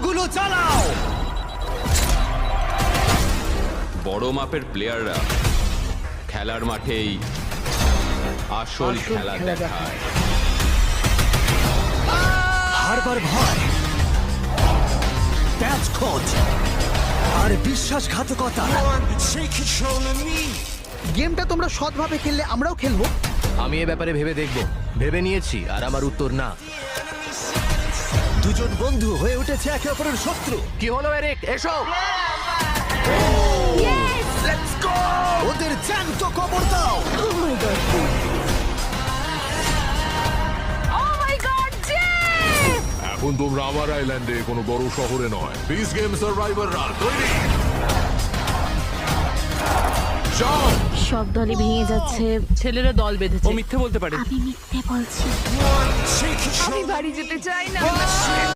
সবগুলো চালাও। বড় মাপের প্লেয়াররা খেলার মাঠেই আসল খেলা দেখায়। হারবার ভয়, ক্যাচ খোঁজ আর বিশ্বাসঘাতকতা। গেমটা তোমরা সৎভাবে খেললে আমরাও খেলবো। আমি এ ব্যাপারে ভেবে দেখব। ভেবে নিয়েছি আর আমার উত্তর না। দুজন বন্ধু হয়ে উঠেছে একে অপরের শত্রু। কি হলো এরিক? এসো। ওদের জ্যান্ত কবর দাও। এখন তোমরা আমার আইল্যান্ডে কোনো বড় শহরে নয়, পিস গেম সার্ভাইভাররা তৈরি। যাও। সব দলই ভেঙে যাচ্ছে। ছেলেরা দল বেঁধেছে। ও মিথ্যে বলতে পারে। আমি মিথ্যে বলছি। আমি বাড়ি যেতে চাই না।